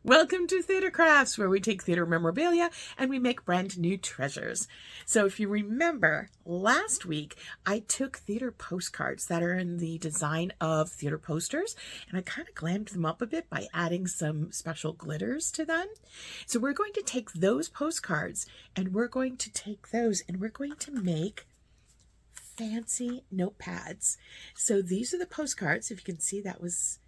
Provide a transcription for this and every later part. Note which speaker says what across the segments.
Speaker 1: Welcome to Theater Crafts, where we take theater memorabilia and we make brand new treasures. So if you remember, last week I took theater postcards that are in the design of theater posters, and I kind of glammed them up a bit by adding some special glitters to them. So we're going to take those postcards and we're going to take those and we're going to make fancy notepads. So these are the postcards. If you can see, that was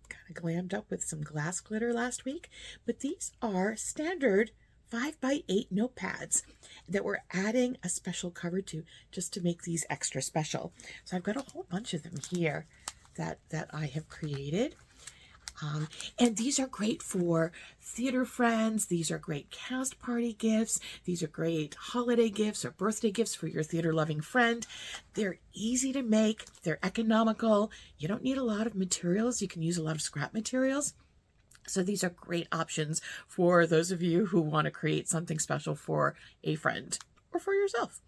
Speaker 1: kind of glammed up with some glass glitter last week, but these are standard 5x8 notepads that we're adding a special cover to, just to make these extra special. So I've got a whole bunch of them here that I have created. And these are great for theater friends. These are great cast party gifts. These are great holiday gifts or birthday gifts for your theater loving friend. They're easy to make. They're economical. You don't need a lot of materials. You can use a lot of scrap materials. So these are great options for those of you who want to create something special for a friend or for yourself.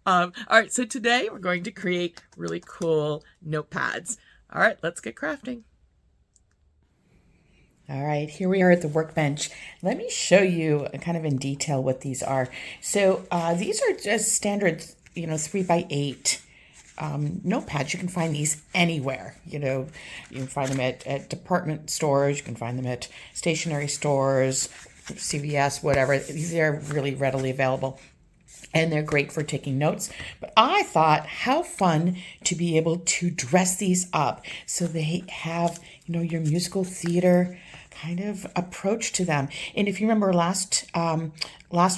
Speaker 1: All right, so today we're going to create really cool notepads. All right, let's get crafting. All right, here we are at the workbench. Let me show you kind of in detail what these are. So these are just standard, 3x8 notepads. You can find these anywhere. You can find them at department stores. You can find them at stationery stores, CVS, whatever. These are really readily available. And they're great for taking notes. But I thought, how fun to be able to dress these up so they have, your musical theater kind of approach to them. And if you remember last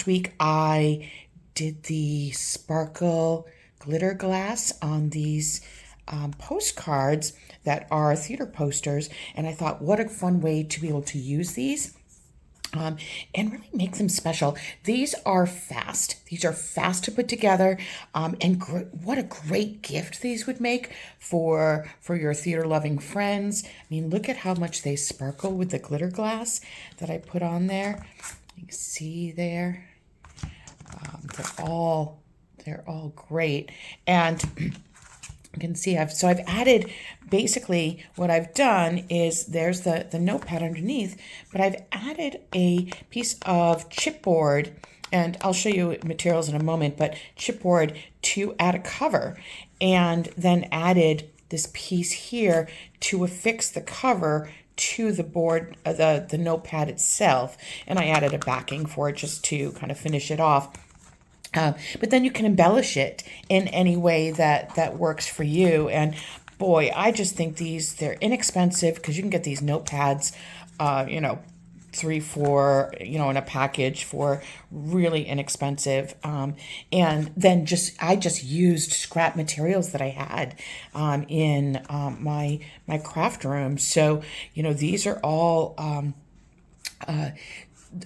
Speaker 1: week, I did the sparkle glitter glass on these postcards that are theater posters. And I thought, what a fun way to be able to use these. And really make them special. These are fast. These are fast to put together. And what a great gift these would make for your theater loving friends. I mean, look at how much they sparkle with the glitter glass that I put on there. You can see there. They're all great. And you can see I've added, basically what I've done is there's the notepad underneath, but I've added a piece of chipboard, and I'll show you materials in a moment, but chipboard to add a cover, and then added this piece here to affix the cover to the board, the notepad itself, and I added a backing for it just to kind of finish it off. But then you can embellish it in any way that works for you. And boy, I just think they're inexpensive because you can get these notepads, 3, 4, in a package for really inexpensive. And then I just used scrap materials that I had in my craft room. So, these are all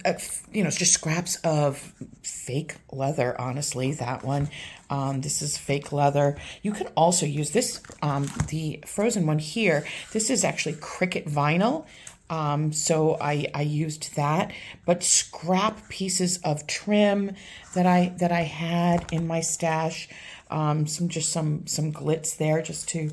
Speaker 1: it's just scraps of fake leather. Honestly, that one, this is fake leather. You can also use this, the frozen one here. This is actually cricket vinyl. So I used that, but scrap pieces of trim that I had in my stash. Some glitz there just to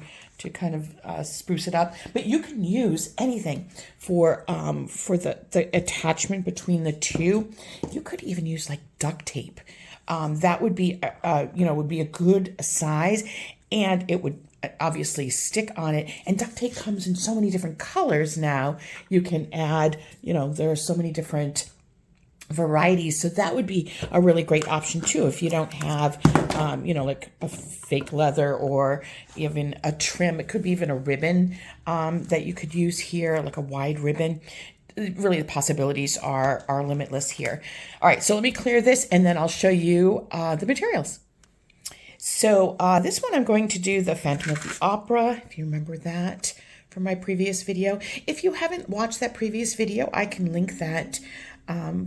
Speaker 1: kind of spruce it up. But you can use anything for the attachment between the two. You could even use like duct tape. That would be a good size, and it would obviously stick on it. And duct tape comes in so many different colors now. You can add, there are so many different varieties. So that would be a really great option too. If you don't have, like a fake leather or even a trim, it could be even a ribbon that you could use here, like a wide ribbon. Really, the possibilities are limitless here. All right, so let me clear this and then I'll show you the materials. So this one I'm going to do the Phantom of the Opera, if you remember that from my previous video. If you haven't watched that previous video, I can link that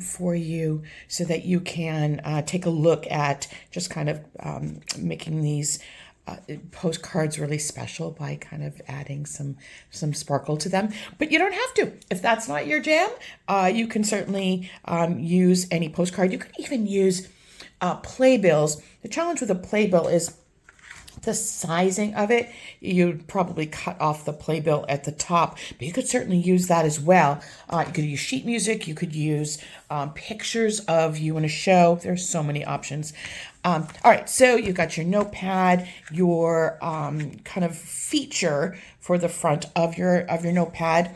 Speaker 1: for you so that you can take a look at just kind of making these postcards really special by kind of adding some sparkle to them. But you don't have to. If that's not your jam, you can certainly use any postcard. You can even use playbills. The challenge with a playbill is The sizing of it, you'd probably cut off the playbill at the top, but you could certainly use that as well. You could use sheet music, you could use pictures of you in a show. There's so many options. All right, so you got your notepad, your kind of feature for the front of your notepad.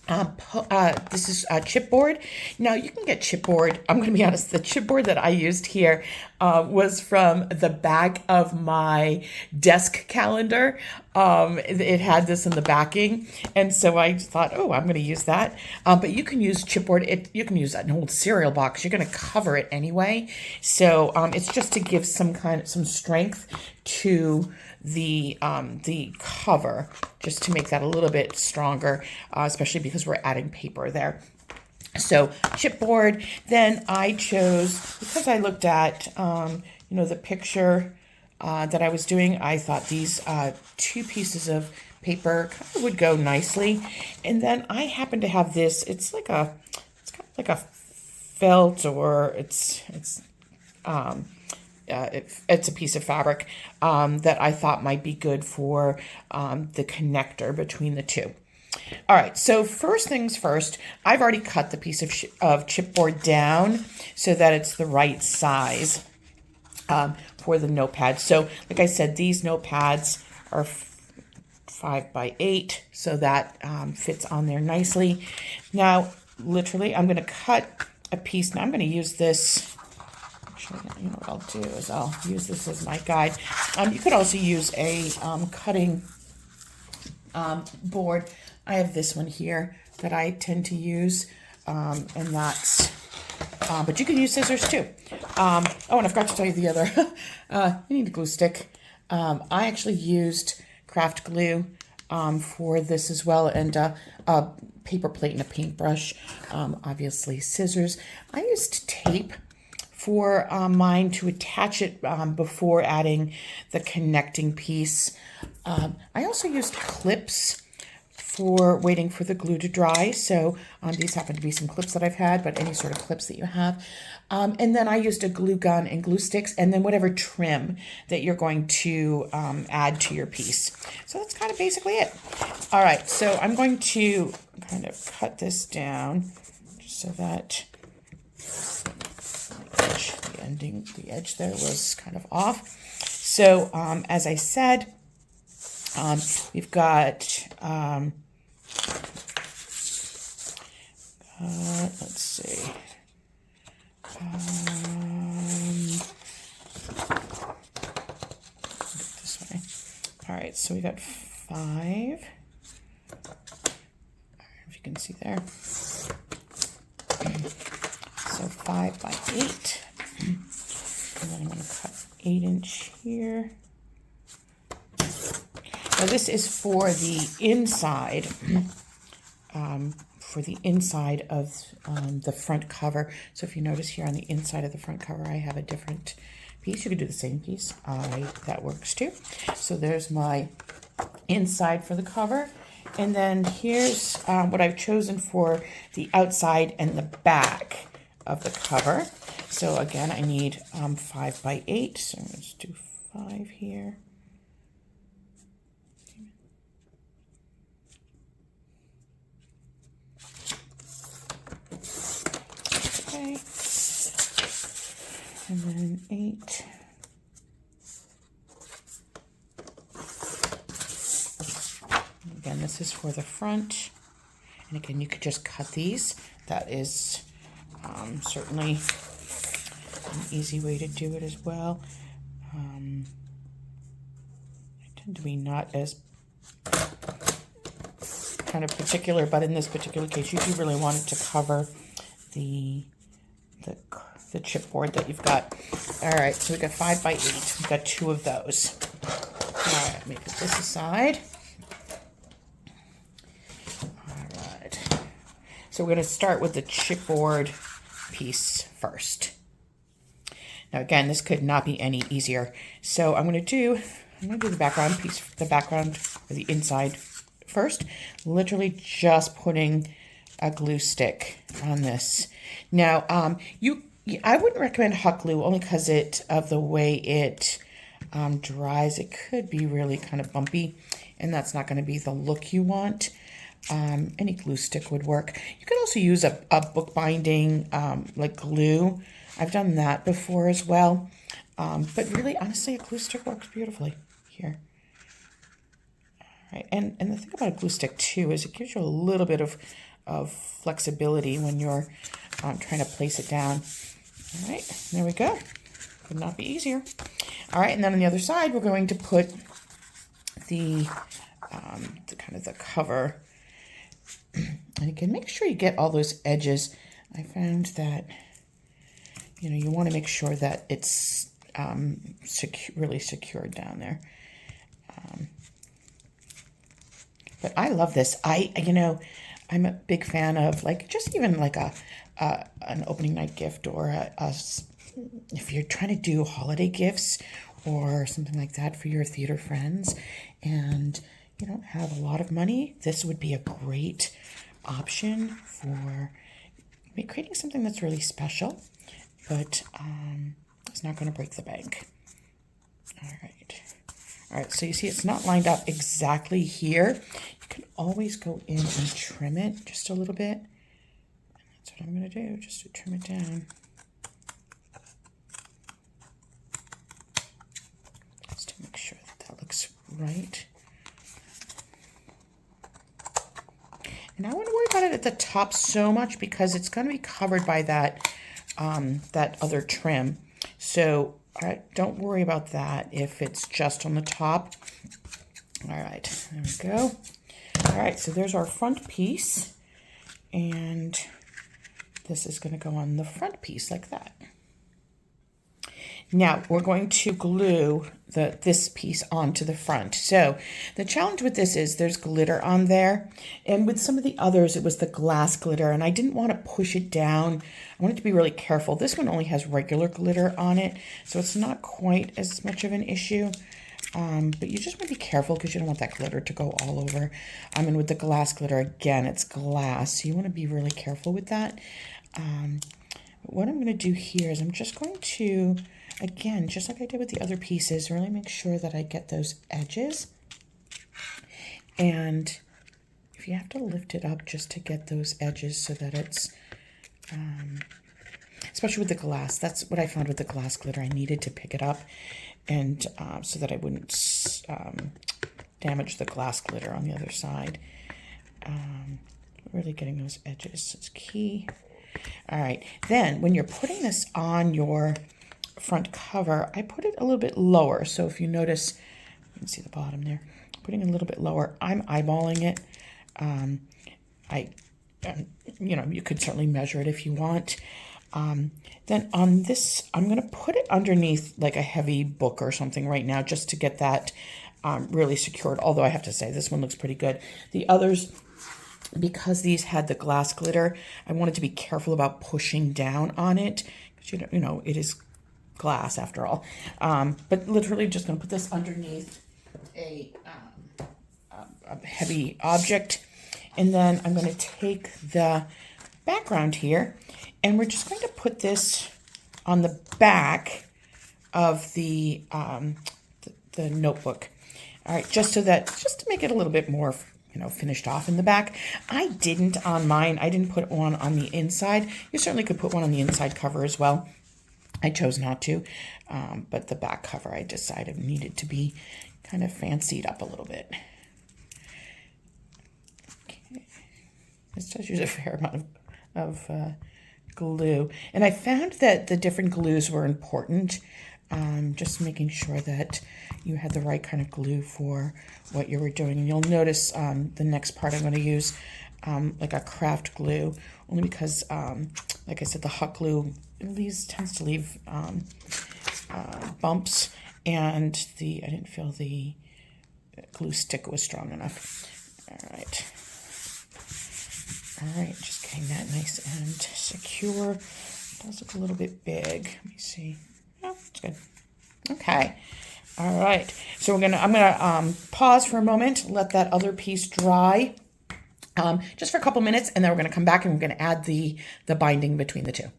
Speaker 1: This is chipboard. Now you can get chipboard. I'm going to be honest. The chipboard that I used here was from the back of my desk calendar. It had this in the backing, and so I thought, oh, I'm going to use that. But you can use chipboard. You can use an old cereal box. You're going to cover it anyway, so it's just to give some strength to the cover, just to make that a little bit stronger, especially because we're adding paper there. So chipboard. Then I chose, because I looked at the picture that I was doing, I thought these two pieces of paper kind of would go nicely. And then I happen to have this. It's kind of like a felt, or it's a piece of fabric that I thought might be good for the connector between the two. All right, so first things first, I've already cut the piece of chipboard down so that it's the right size for the notepad. So like I said, these notepads are 5 by 8, so that fits on there nicely. Now, literally, I'm going to cut a piece. Now I'm going to use this. You know what I'll do is I'll use this as my guide. You could also use a cutting board. I have this one here that I tend to use, and that's, but you can use scissors too. Oh, and I forgot to tell you the other, you need a glue stick. I actually used craft glue for this as well, and a paper plate and a paintbrush, obviously scissors. I used tape for mine to attach it before adding the connecting piece. I also used clips for waiting for the glue to dry. So these happen to be some clips that I've had, but any sort of clips that you have. And then I used a glue gun and glue sticks, and then whatever trim that you're going to add to your piece. So that's kind of basically it. All right, so I'm going to kind of cut this down just so that the edge there was kind of off. So as I said, we've got let's see, this way. All right, so we got 5. If you can see there. So 5 by 8. And then I'm going to cut 8-inch here. Now this is for the inside, of the front cover. So if you notice here on the inside of the front cover, I have a different piece. You could do the same piece. That works too. So there's my inside for the cover. And then here's what I've chosen for the outside and the back of the cover. So again, I need 5 by 8. So let's do 5 here. Okay. And then 8. Again, this is for the front. And again, you could just cut these. That is certainly an easy way to do it as well. I tend to be not as kind of particular, but in this particular case, you do really want it to cover the chipboard that you've got. All right, so we got 5 by 8. We've got 2 of those. All right, let me put this aside. All right. So we're going to start with the chipboard piece first. Now again, this could not be any easier. So I'm going to do the background piece, the background or the inside first. Literally just putting a glue stick on this. Now, I wouldn't recommend hot glue only because of the way it dries, it could be really kind of bumpy, and that's not going to be the look you want. Any glue stick would work. You could also use a bookbinding like glue. I've done that before as well. But really, honestly, a glue stick works beautifully here. All right, and the thing about a glue stick too is it gives you a little bit of flexibility when you're trying to place it down. All right, there we go. Could not be easier. All right, and then on the other side, we're going to put the kind of the cover. And again, make sure you get all those edges. I found that, you know, you want to make sure that it's really secured down there. But I love this. You know, I'm a big fan of like just even like an opening night gift or if you're trying to do holiday gifts or something like that for your theater friends and you don't have a lot of money, this would be a great option for creating something that's really special, but it's not going to break the bank. All right, so you see it's not lined up exactly here. You can always go in and trim it just a little bit. And that's what I'm going to do, just to trim it down. Just to make sure that that looks right. And I wouldn't worry about it at the top so much because it's going to be covered by that that other trim. So all right, don't worry about that if it's just on the top. All right, there we go. All right, so there's our front piece. And this is going to go on the front piece like that. Now we're going to glue this piece onto the front. So the challenge with this is there's glitter on there. And with some of the others, it was the glass glitter. And I didn't want to push it down. I wanted to be really careful. This one only has regular glitter on it. So it's not quite as much of an issue. But you just want to be careful because you don't want that glitter to go all over. I mean, with the glass glitter, again, it's glass. So you want to be really careful with that. What I'm going to do here is I'm just going to, again, just like I did with the other pieces, really make sure that I get those edges. And if you have to lift it up just to get those edges so that it's, especially with the glass, that's what I found with the glass glitter. I needed to pick it up and so that I wouldn't damage the glass glitter on the other side. Really getting those edges is key. All right, then when you're putting this on your front cover, I put it a little bit lower. So if you notice, you can see the bottom there, putting it a little bit lower. I'm eyeballing it. You know, you could certainly measure it if you want. Then on this, I'm going to put it underneath like a heavy book or something right now just to get that really secured. Although I have to say this one looks pretty good. The others, because these had the glass glitter, I wanted to be careful about pushing down on it because you know it is glass after all. But literally just going to put this underneath a heavy object, and then I'm going to take the background here, and we're just going to put this on the back of the notebook. All right, just to make it a little bit more, you know, finished off in the back. I didn't on mine. I didn't put one on the inside. You certainly could put one on the inside cover as well. I chose not to, but the back cover I decided needed to be kind of fancied up a little bit. Okay. This does use a fair amount of glue. And I found that the different glues were important. Just making sure that you had the right kind of glue for what you were doing. And you'll notice the next part I'm going to use like a craft glue, only because, like I said, the hot glue tends to leave bumps, and I didn't feel the glue stick was strong enough. All right, just getting that nice and secure. It does look a little bit big. Let me see. Oh, it's good. Okay. All right. So I'm gonna pause for a moment, let that other piece dry, just for a couple minutes, and then we're gonna come back and we're gonna add the binding between the two.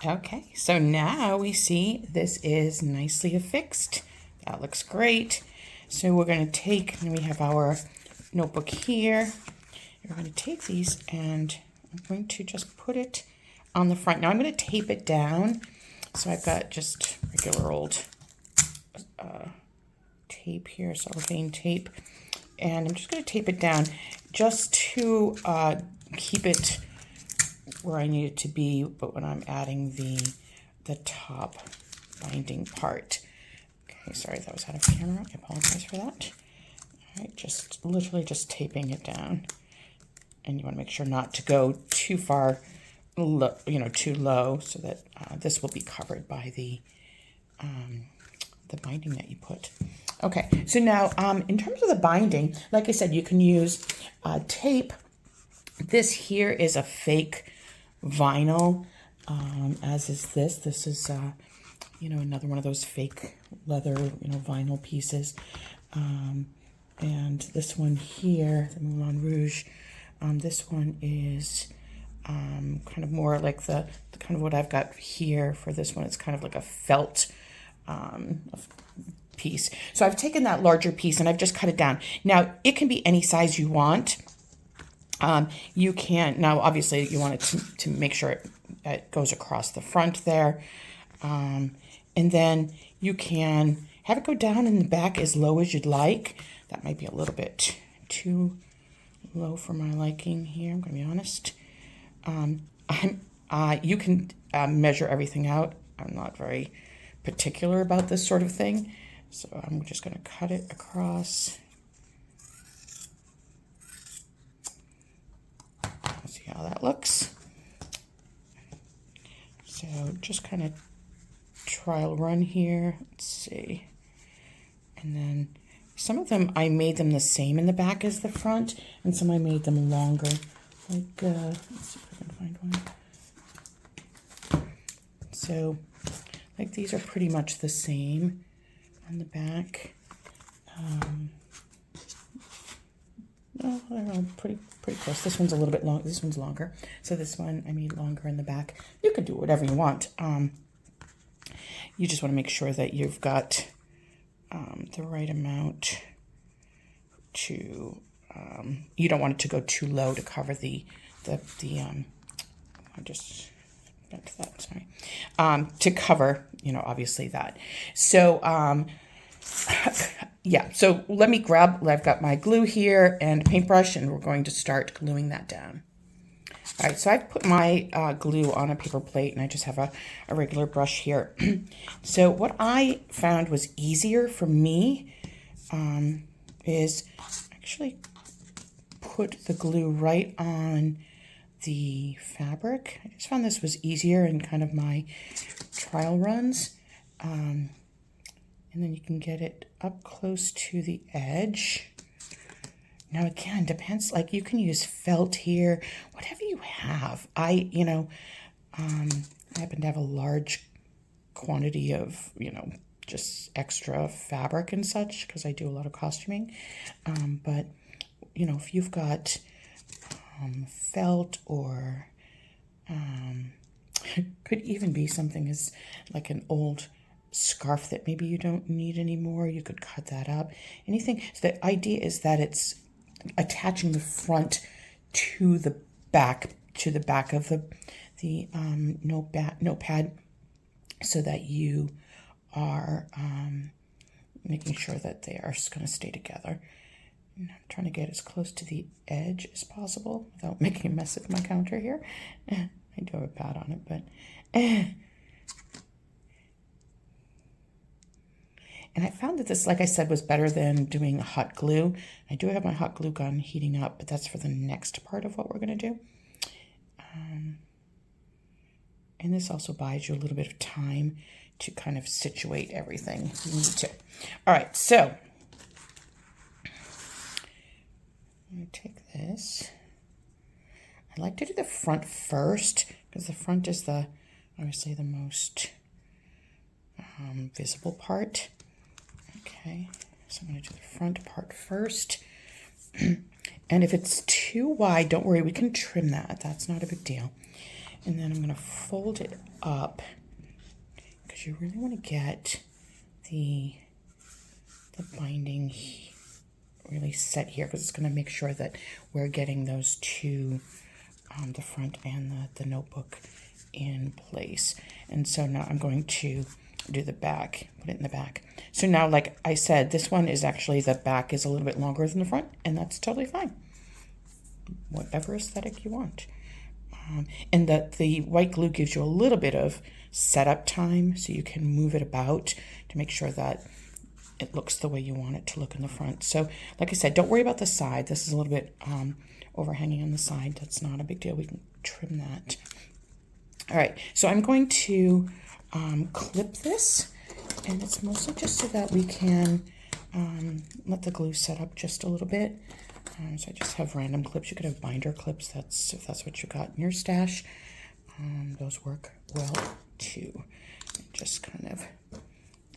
Speaker 1: Okay, so now we see this is nicely affixed. That looks great. So we're going to take, and we have our notebook here. We're going to take these and I'm going to just put it on the front. Now I'm going to tape it down. So I've got just regular old tape here, cellophane tape. And I'm just going to tape it down just to keep it where I need it to be, but when I'm adding the top binding part. Okay, sorry, that was out of camera. I apologize for that. All right, just literally just taping it down. And you want to make sure not to go too far, too low, so that this will be covered by the binding that you put. Okay, so now in terms of the binding, like I said, you can use tape. This here is a fake vinyl, as is this. This is, another one of those fake leather, vinyl pieces. And this one here, the Moulin Rouge, this one is kind of more like the kind of what I've got here for this one. It's kind of like a felt piece. So I've taken that larger piece and I've just cut it down. Now, it can be any size you want. You can, now obviously you want it to make sure it goes across the front there. And then you can have it go down in the back as low as you'd like. That might be a little bit too low for my liking here, I'm going to be honest. You can measure everything out. I'm not very particular about this sort of thing. So I'm just going to cut it across. See how that looks. So just kind of trial run here. Let's see. And then some of them, I made them the same in the back as the front, and some I made them longer. Like, let's see if I can find one. So, like these are pretty much the same on the back. No, I don't know, pretty close. This one's a little bit long. This one's longer. So this one I made longer in the back. You can do whatever you want. You just want to make sure that you've got the right amount to. You don't want it to go too low to cover the. I just back to that. Sorry. To cover, obviously that. So. Yeah, so let me grab, I've got my glue here and paintbrush, and we're going to start gluing that down. All right, so I've put my glue on a paper plate, and I just have a regular brush here. So what I found was easier for me is actually put the glue right on the fabric. I just found this was easier in kind of my trial runs. And then you can get it up close to the edge. Now again, depends, like you can use felt here, whatever you have. I happen to have a large quantity of, just extra fabric and such because I do a lot of costuming. But, if you've got felt or could even be something as like an old scarf that maybe you don't need anymore, you could cut that up. Anything. So the idea is that it's attaching the front to the back of the notepad, so that you are making sure that they are going to stay together. And I'm trying to get as close to the edge as possible without making a mess of my counter here. I do have a pad on it, but. And I found that this, like I said, was better than doing hot glue. I do have my hot glue gun heating up, but that's for the next part of what we're going to do. And this also buys you a little bit of time to kind of situate everything you need to. All right, so I'm going to take this. I like to do the front first because the front is obviously the most visible part. Okay, so I'm going to do the front part first. And if it's too wide, don't worry, we can trim that. That's not a big deal. And then I'm going to fold it up because you really want to get the binding really set here, because it's going to make sure that we're getting those two, the front and the notebook in place. And so now I'm going to do the back, put it in the back. So now, like I said, this one is actually, the back is a little bit longer than the front, and that's totally fine. Whatever aesthetic you want. And the white glue gives you a little bit of setup time, so you can move it about to make sure that it looks the way you want it to look in the front. So like I said, don't worry about the side. This is a little bit overhanging on the side. That's not a big deal. We can trim that. All right, so I'm going to clip this, and it's mostly just so that we can let the glue set up just a little bit. So I just have random clips. You could have binder clips, if that's what you got in your stash. Those work well too. Just kind of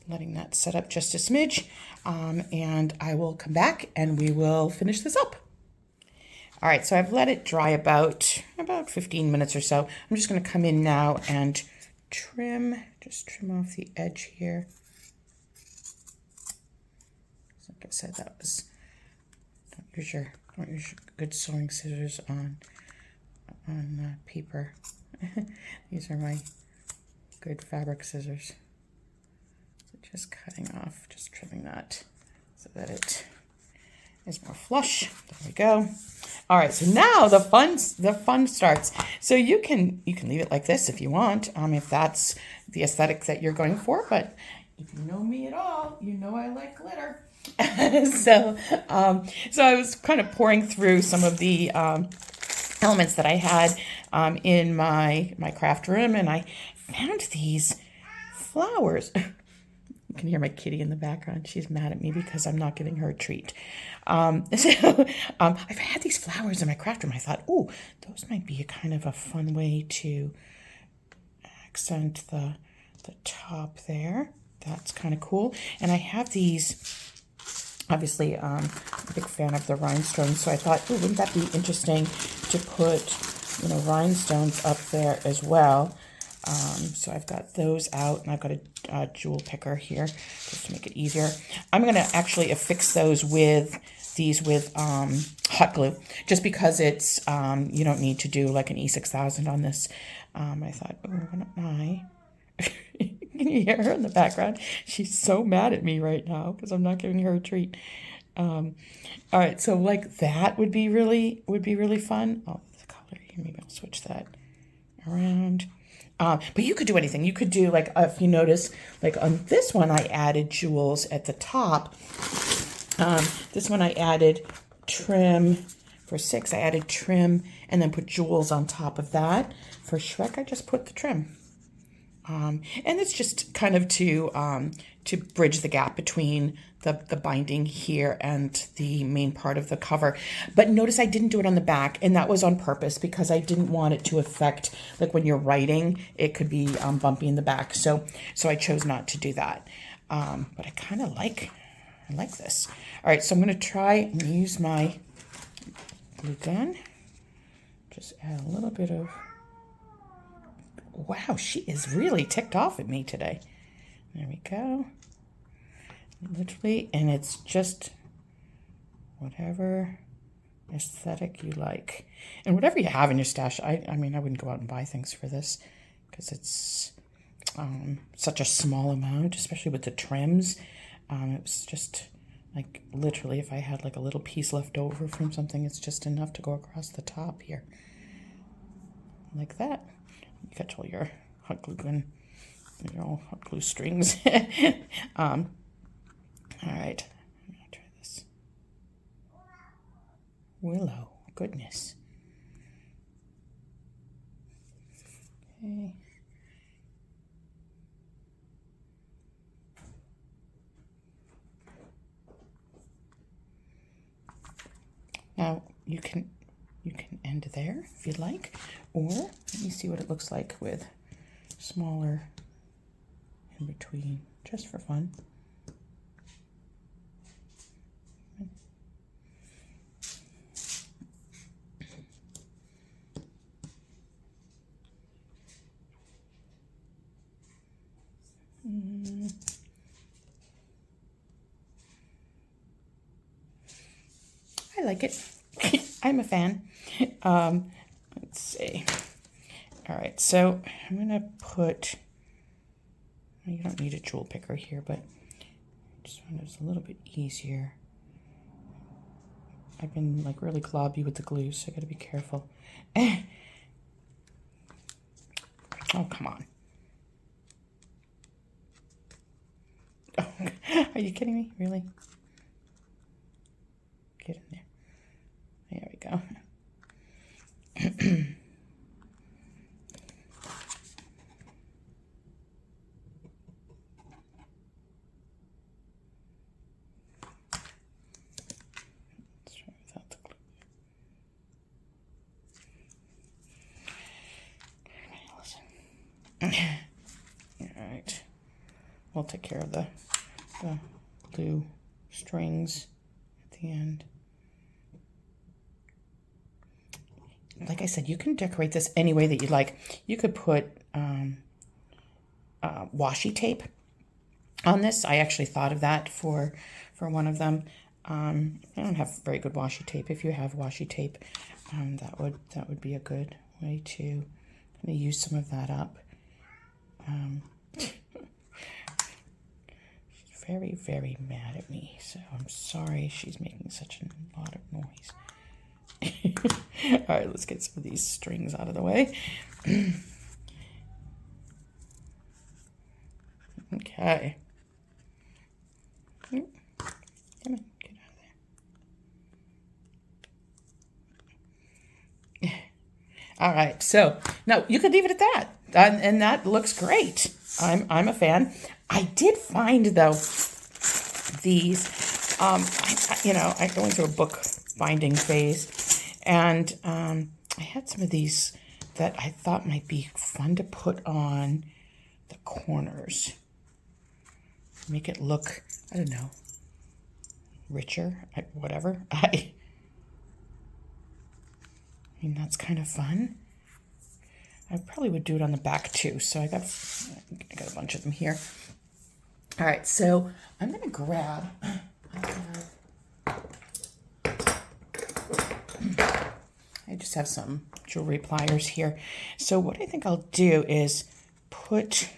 Speaker 1: letting that set up just a smidge, and I will come back and we will finish this up. All right, so I've let it dry about 15 minutes or so. I'm just going to come in now and trim off the edge here. Like I said, that was, don't use your good sewing scissors on paper. These are my good fabric scissors. So just cutting off, just trimming that so that it is more flush. There we go. All right, so now the fun starts. So you can leave it like this if you want, if that's the aesthetic that you're going for. But if you know me at all, you know I like glitter. So I was kind of pouring through some of the elements that I had in my craft room, and I found these flowers. You can hear my kitty in the background. She's mad at me because I'm not giving her a treat. I've had these flowers in my craft room. I thought, oh, those might be a kind of a fun way to accent the top there. That's kind of cool. And I have these, obviously, I'm a big fan of the rhinestones, so I thought, oh, wouldn't that be interesting to put, rhinestones up there as well. So I've got those out, and I've got a jewel picker here just to make it easier. I'm going to actually affix those with hot glue, just because it's, you don't need to do like an E6000 on this. I thought, oh, why don't I? Can you hear her in the background? She's so mad at me right now because I'm not giving her a treat. All right, so like that would be really fun. Oh, the color here, maybe I'll switch that around. But you could do anything. You could do, like, if you notice, like on this one, I added jewels at the top. This one I added trim. For 6, I added trim and then put jewels on top of that. For Shrek, I just put the trim. And it's just kind of to bridge the gap between the binding here and the main part of the cover. But notice I didn't do it on the back, and that was on purpose because I didn't want it to affect, like when you're writing, it could be bumpy in the back. So I chose not to do that. But I kind of like this. All right, so I'm going to try and use my glue gun. Just add a little bit of... Wow, she is really ticked off at me today. There we go. Literally, and it's just whatever aesthetic you like. And whatever you have in your stash. I mean, I wouldn't go out and buy things for this because it's such a small amount, especially with the trims. It was just like, literally, if I had like a little piece left over from something, it's just enough to go across the top here. Like that. You got all your hot glue gun, hot glue strings. All right, I'm gonna try this. Willow, goodness. Okay. Now you can end there if you'd like, or let me see what it looks like with smaller in between, just for fun. like it. I'm a fan. Let's see. All right, so I'm going to put, you don't need a jewel picker here, but I just wanted it a little bit easier. I've been like really globby with the glue, so I got to be careful. Oh, come on. Oh, are you kidding me? Really? Get in there. There we go. Let's try without the glue. Listen. All right. We'll take care of the glue strings at the end. Like I said, you can decorate this any way that you like. You could put washi tape on this. I actually thought of that for one of them. I don't have very good washi tape. If you have washi tape, that would be a good way to kind of use some of that up. She's very, very mad at me, so I'm sorry she's making such a lot of noise. All right, let's get some of these strings out of the way. Okay. Come on, get out of there. All right, so now you could leave it at that, and that looks great. I'm a fan. I did find though these. I went through a book binding phase. And I had some of these that I thought might be fun to put on the corners. Make it look, I don't know, richer, whatever. I mean, that's kind of fun. I probably would do it on the back too. So I got a bunch of them here. All right, so I'm going to grab... I just have some jewelry pliers here. So what I think I'll do is put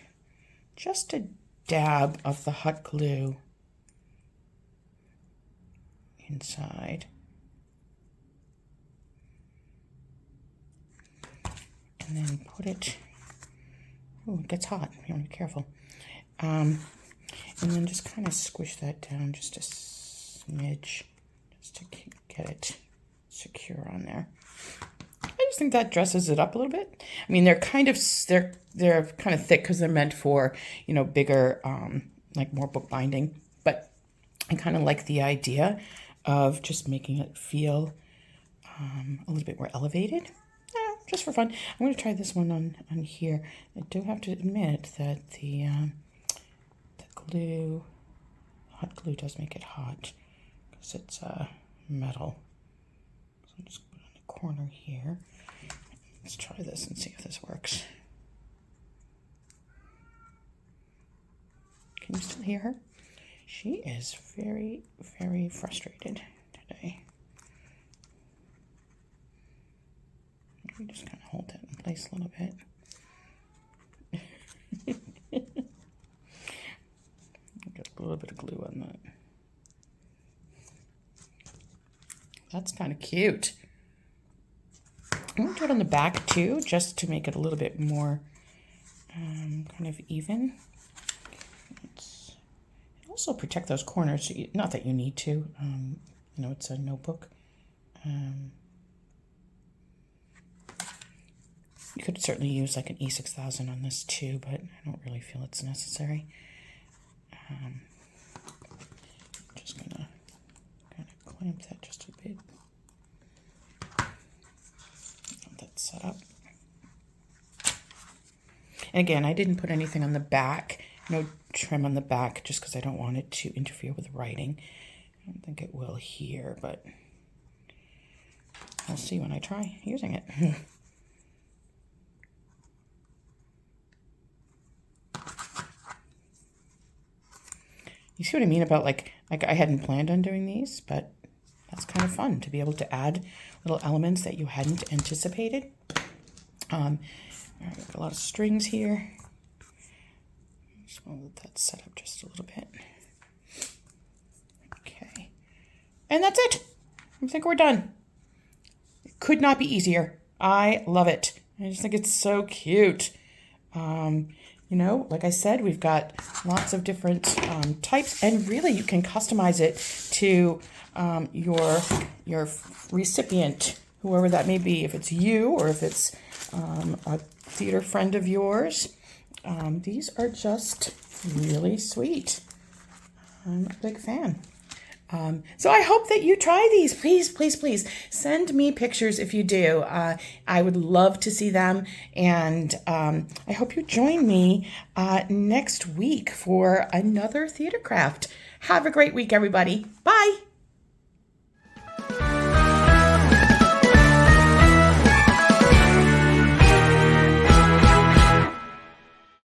Speaker 1: just a dab of the hot glue inside. And then put it, oh, it gets hot, you want to be careful. And then just kind of squish that down just a smidge, just to get it secure on there. I just think that dresses it up a little bit. I mean, they're kind of thick because they're meant for, bigger, like more bookbinding. But I kind of like the idea of just making it feel a little bit more elevated. Just for fun. I'm going to try this one on here. I do have to admit that the glue, hot glue does make it hot because it's metal. So I'm just going to put it on the corner here. Let's try this and see if this works. Can you still hear her? She is very, very frustrated today. Maybe just kind of hold that in place a little bit. Get a little bit of glue on that. That's kind of cute. I'm going to do it on the back too, just to make it a little bit more kind of even. Also protect those corners. Not that you need to. It's a notebook. You could certainly use like an E6000 on this too, but I don't really feel it's necessary. Just going to kind of clamp that just a bit. Set up. And again, I didn't put anything on the back, no trim on the back, just because I don't want it to interfere with writing. I don't think it will here, but I'll see when I try using it. You see what I mean about like I hadn't planned on doing these, but That's kind of fun to be able to add little elements that you hadn't anticipated. I've got a lot of strings here. Just want to let that set up just a little bit. Okay. And that's it. I think we're done. It could not be easier. I love it. I just think it's so cute. You know, like I said, we've got lots of different types, and really you can customize it to your recipient, whoever that may be, if it's you or if it's a theater friend of yours. These are just really sweet. I'm a big fan. So I hope that you try these. Please, please, please send me pictures if you do. I would love to see them. And I hope you join me next week for another theater craft. Have a great week, everybody. Bye.